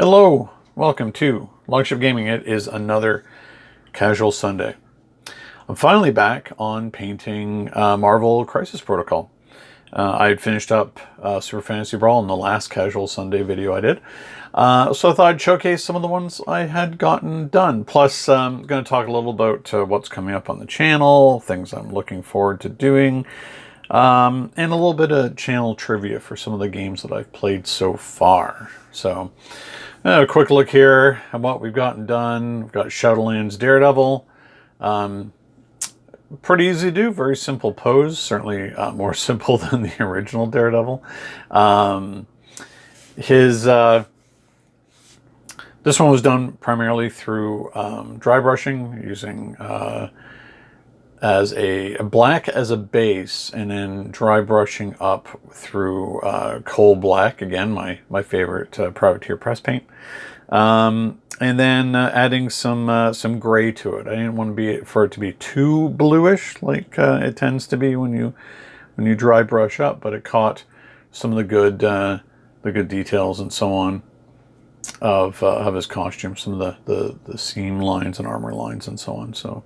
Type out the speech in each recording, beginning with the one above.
Hello, welcome to Longship Gaming. It is another casual Sunday. I'm finally back on painting Marvel Crisis Protocol. I had finished up Super Fantasy Brawl in the last casual Sunday video I did. So I thought I'd showcase some of the ones I had gotten done. Plus, I'm going to talk a little about what's coming up on the channel, things I'm looking forward to doing, and a little bit of channel trivia for some of the games that I've played so far. So, a quick look here at what we've gotten done. We've got Shadowlands Daredevil. Pretty easy to do, very simple pose, certainly more simple than the original Daredevil. This one was done primarily through dry brushing, using as a black as a base, and then dry brushing up through coal black, again my favorite privateer press paint, and then adding some gray to it. I didn't want for it to be too bluish like it tends to be when you dry brush up, but it caught some of the good details and so on of his costume, some of the seam lines and armor lines and so on. So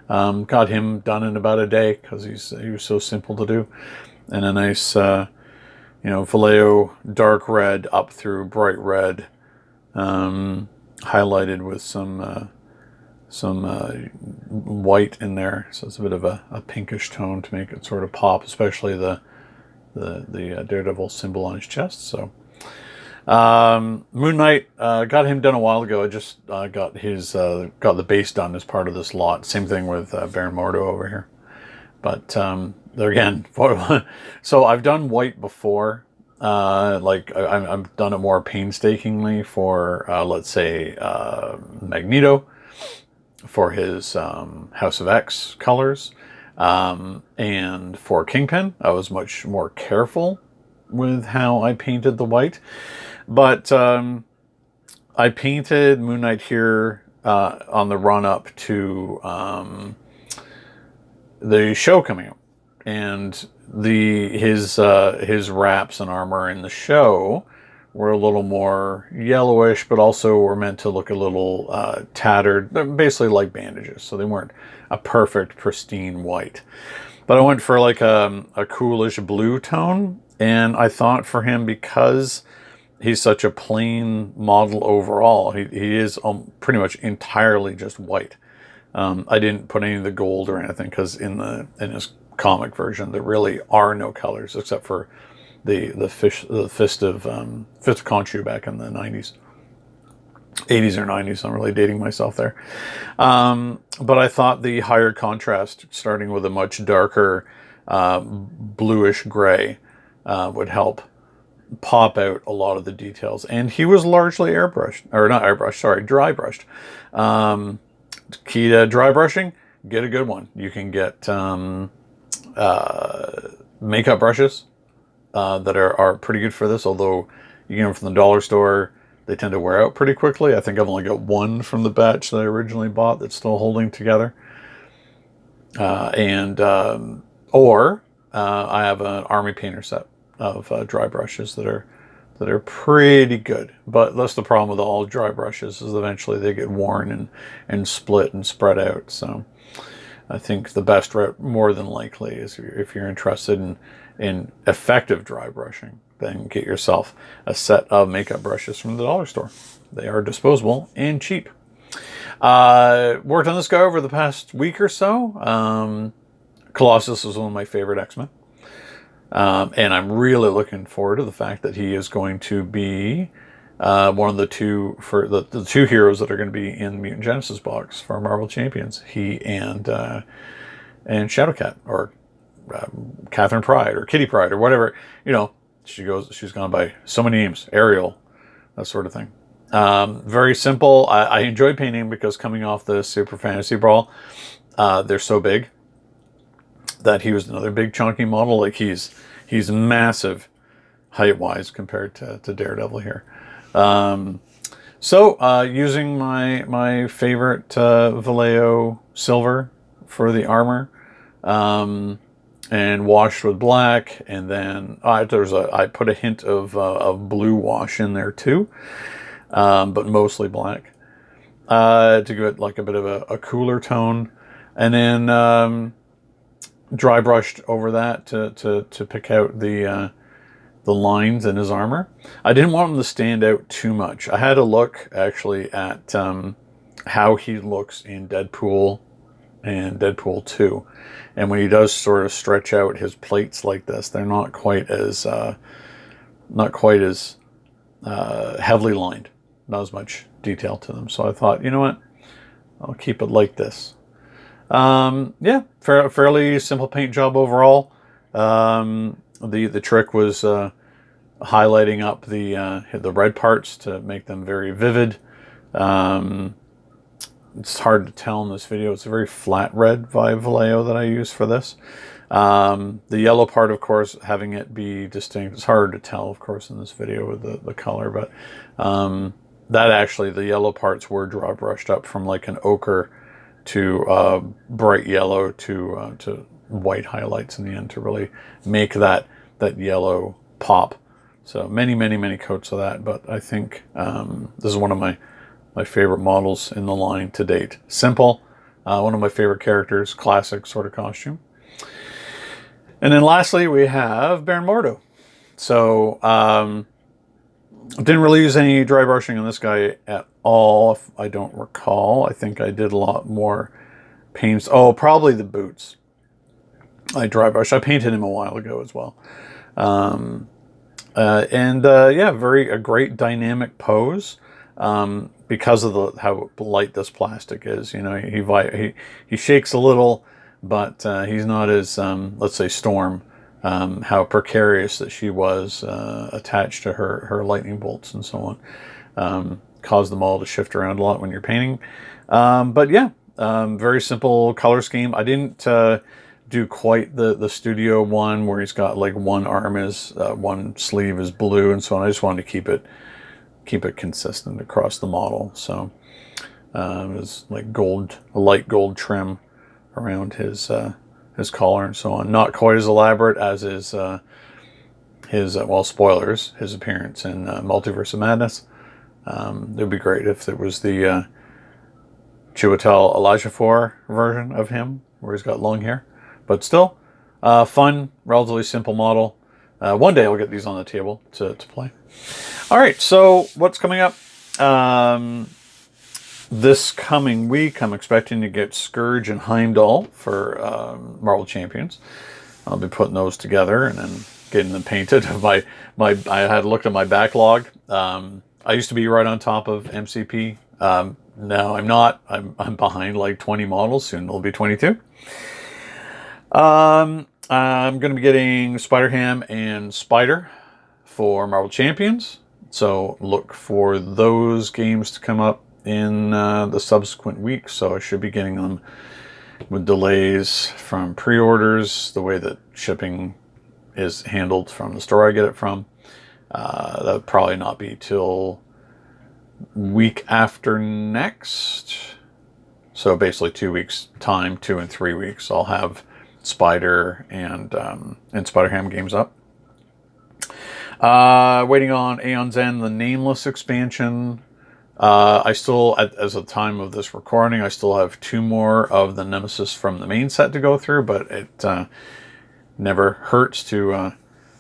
got him done in about a day because he was so simple to do, and a nice Vallejo dark red up through bright red, highlighted with some white in there, so it's a bit of a pinkish tone to make it sort of pop, especially the Daredevil symbol on his chest. So Moon Knight, got him done a while ago. I just got the base done as part of this lot. Same thing with Baron Mordo over here. But again, so I've done white before. I've done it more painstakingly for let's say Magneto, for his House of X colors, and for Kingpin I was much more careful with how I painted the white. But I painted Moon Knight here on the run up to the show coming out, and his wraps and armor in the show were a little more yellowish, but also were meant to look a little tattered. They're basically like bandages, so they weren't a perfect pristine white. But I went for like a coolish blue tone, and I thought for him, because he's such a plain model overall, he is pretty much entirely just white. I didn't put any of the gold or anything, because in his comic version there really are no colors except for the fist of Khonshu back in the 80s or 90s. I'm really dating myself there. But I thought the higher contrast, starting with a much darker bluish gray, would help pop out a lot of the details. And he was largely dry brushed. Key to dry brushing, get a good one. You can get makeup brushes that are pretty good for this, although you get them from the dollar store, they tend to wear out pretty quickly. I think I've only got one from the batch that I originally bought that's still holding together. I have an army painter set of dry brushes that are pretty good. But that's the problem with all dry brushes, is eventually they get worn and split and spread out. So I think the best route, more than likely, is if you're interested in effective dry brushing, then get yourself a set of makeup brushes from the dollar store. They are disposable and cheap. Worked on this guy over the past week or so. Colossus is one of my favorite X-Men. And I'm really looking forward to the fact that he is going to be one of the two heroes that are going to be in the Mutant Genesis box for Marvel Champions. He and Shadowcat, or Catherine Pride, or Kitty Pride, or whatever. She's gone by so many names. Ariel, that sort of thing. Very simple. I enjoy painting because, coming off the Super Fantasy Brawl, they're so big that he was another big chunky model. Like he's massive height wise compared to Daredevil here. Using my favorite Vallejo silver for the armor, and washed with black, and then I put a hint of blue wash in there too. but mostly black, to give it like a bit of a cooler tone. And then dry brushed over that to pick out the lines in his armor. I didn't want him to stand out too much. I had a look actually at how he looks in Deadpool and Deadpool 2. And when he does sort of stretch out his plates like this, they're not quite as heavily lined. Not as much detail to them. So I thought, you know what? I'll keep it like this. Yeah, fairly simple paint job overall. The trick was highlighting up the red parts to make them very vivid. It's hard to tell in this video. It's a very flat red Vallejo that I use for this. The yellow part, of course, having it be distinct, it's hard to tell, of course, in this video with the color, but that actually, the yellow parts were dry brushed up from like an ochre to bright yellow to white highlights in the end to really make that yellow pop. So many coats of that, but I think this is one of my favorite models in the line to date. Simple, one of my favorite characters, classic sort of costume. And then lastly, we have Baron Mordo. So didn't really use any dry brushing on this guy at all, if I don't recall. I think I did a lot more paints. Oh, probably the boots. I dry brushed. I painted him a while ago as well. Yeah, a great dynamic pose. Because of how light this plastic is, you know, he shakes a little, but he's not as let's say Storm, how precarious that she was attached to her lightning bolts and so on, caused them all to shift around a lot when you're painting. But yeah, very simple color scheme. I didn't do quite the studio one where he's got like one arm is one sleeve is blue and so on. I just wanted to keep it consistent across the model. So it was like a light gold trim around his collar and so on. Not quite as elaborate as his well, spoilers, his appearance in Multiverse of Madness. It would be great if there was the Chiwetel Ejiofor version of him where he's got long hair. But still, fun, relatively simple model. One day I'll get these on the table to play. All right, so what's coming up? This coming week, I'm expecting to get Scourge and Heimdall for Marvel Champions. I'll be putting those together and then getting them painted. I had looked at my backlog. I used to be right on top of MCP. Now I'm not. I'm behind like 20 models. Soon it'll be 22. I'm going to be getting Spider-Ham and Spider for Marvel Champions. So look for those games to come up in the subsequent weeks. So I should be getting them with delays from pre-orders, the way that shipping is handled from the store I get it from. That'll probably not be till week after next. So basically 2 weeks time, 2 and 3 weeks, I'll have Spider and Spider-Ham games up. Waiting on Aeon's End, the Nameless expansion. I still, as of the time of this recording, I still have 2 more of the Nemesis from the main set to go through, but it never hurts to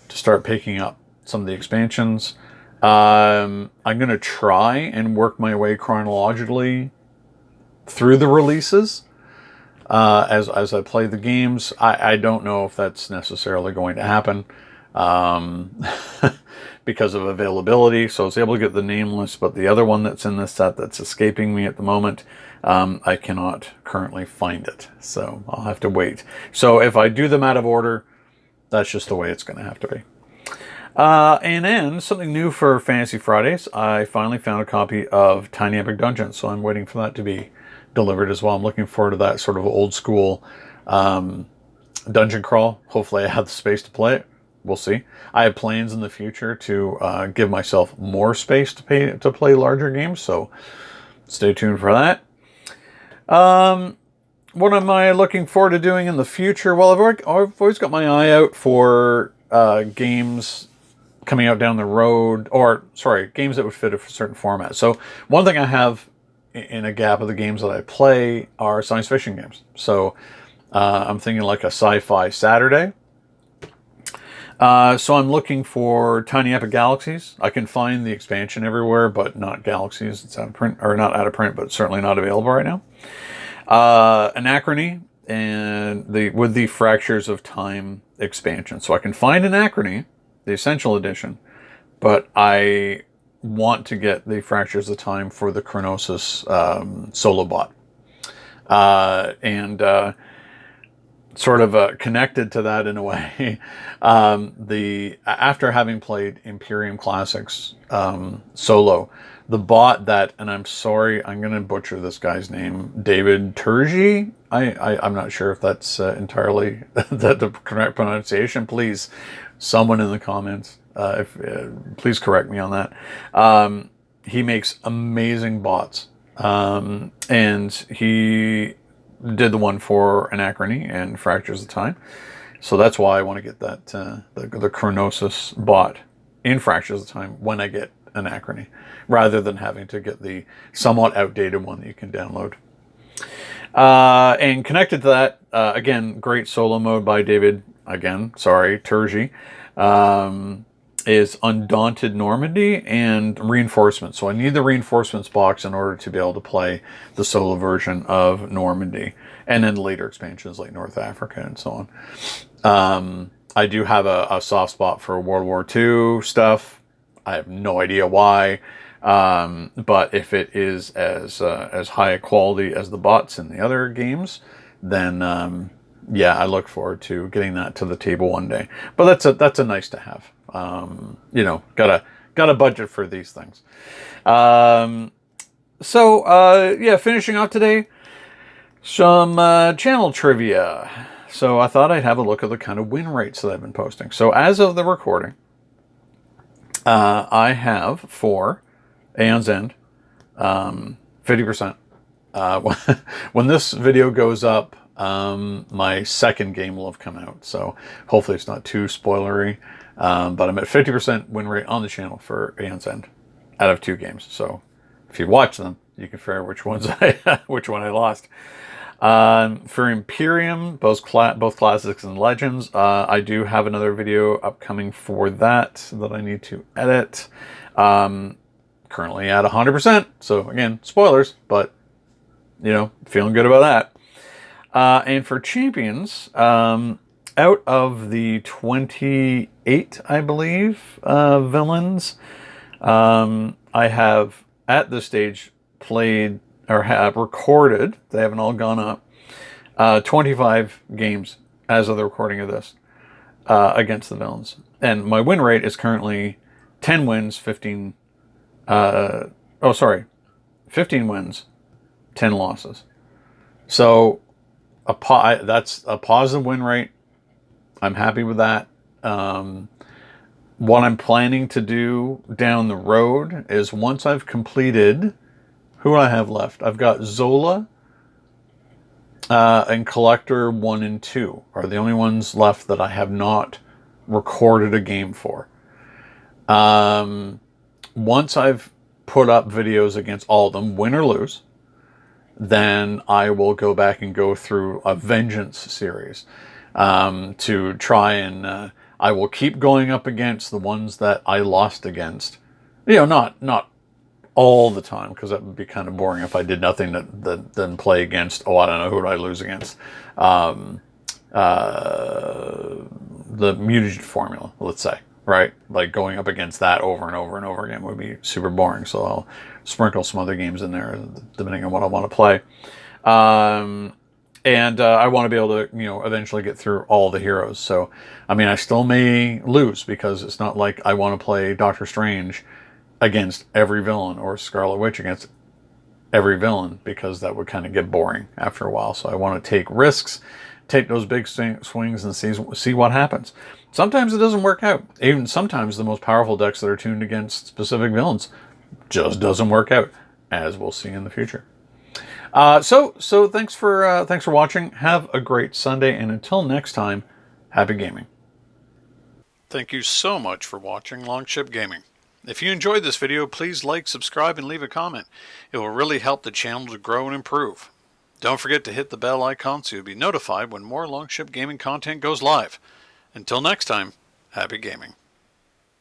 start picking up some of the expansions. I'm going to try and work my way chronologically through the releases. As I play the games. I don't know if that's necessarily going to happen because of availability. So I was able to get the Nameless, but the other one that's in this set that's escaping me at the moment, I cannot currently find it. So I'll have to wait. So if I do them out of order, that's just the way it's going to have to be. And then something new for Fantasy Fridays. I finally found a copy of Tiny Epic Dungeons, so I'm waiting for that to be delivered as well. I'm looking forward to that sort of old school dungeon crawl. Hopefully I have the space to play it. We'll see. I have plans in the future to give myself more space to play larger games, so stay tuned for that. What am I looking forward to doing in the future? Well, I've always got my eye out for games coming out down the road, or sorry, games that would fit a certain format. So one thing I have in a gap of the games that I play are science fiction games. So I'm thinking like a sci-fi Saturday. So I'm looking for Tiny Epic Galaxies. I can find the expansion everywhere, but not Galaxies. It's out of print, or not out of print, but certainly not available right now. Anachrony and with the Fractures of Time expansion. So I can find Anachrony, the Essential Edition, but I want to get the Fractures of Time for the Colossus solo bot. Sort of connected to that in a way, after having played Imperium Classics solo, the bot that, and I'm sorry, I'm going to butcher this guy's name, David Turgi. I'm not sure if that's entirely the correct pronunciation. Please, someone in the comments, please correct me on that. He makes amazing bots, and he did the one for Anachrony and Fractures of Time. So that's why I want to get that the Colossus bot in Fractures of Time when I get Anachrony, rather than having to get the somewhat outdated one that you can download. And connected to that, again, great solo mode by David, again, sorry, Turgi, is Undaunted Normandy and Reinforcements. So I need the Reinforcements box in order to be able to play the solo version of Normandy, and then later expansions like North Africa and so on. I do have a soft spot for World War II stuff. I have no idea why, but if it is as high a quality as the bots in the other games, then yeah, I look forward to getting that to the table one day. But that's a nice to have. You know, got a budget for these things. Yeah, finishing off today, some channel trivia. So I thought I'd have a look at the kind of win rates that I've been posting. So as of the recording, I have for Aeon's End 50%. When this video goes up, my second game will have come out, so hopefully it's not too spoilery. But I'm at 50% win rate on the channel for Aeon's End out of 2 games. So if you watch them, you can figure out which one I lost. For Imperium, both Classics and Legends, I do have another video upcoming for that I need to edit. Currently at 100%. So again, spoilers, but you know, feeling good about that. And for Champions, out of the 28, I believe, villains, I have at this stage played or have recorded, they haven't all gone up, 25 games as of the recording of this against the villains. And my win rate is currently 10 wins, 15 wins, 10 losses. So that's a positive win rate. I'm happy with that. What I'm planning to do down the road is, once I've completed, who do I have left? I've got Zola and Collector 1 and 2 are the only ones left that I have not recorded a game for. Once I've put up videos against all of them, win or lose, then I will go back and go through a Vengeance series to try and I will keep going up against the ones that I lost against. You know, not all the time, because that would be kind of boring if I did nothing than play against, I don't know, who did I lose against? The mutagen formula, let's say, right? Like going up against that over and over and over again would be super boring. So I'll sprinkle some other games in there depending on what I want to play. And I want to be able to, you know, eventually get through all the heroes. So, I mean, I still may lose, because it's not like I want to play Doctor Strange against every villain or Scarlet Witch against every villain, because that would kind of get boring after a while. So I want to take risks, take those big swings, and see what happens. Sometimes it doesn't work out. Even sometimes the most powerful decks that are tuned against specific villains just doesn't work out, as we'll see in the future. So thanks for watching. Have a great Sunday, and until next time, happy gaming. Thank you so much for watching Longship Gaming. If you enjoyed this video, please like, subscribe, and leave a comment. It will really help the channel to grow and improve. Don't forget to hit the bell icon so you'll be notified when more Longship Gaming content goes live. Until next time, happy gaming.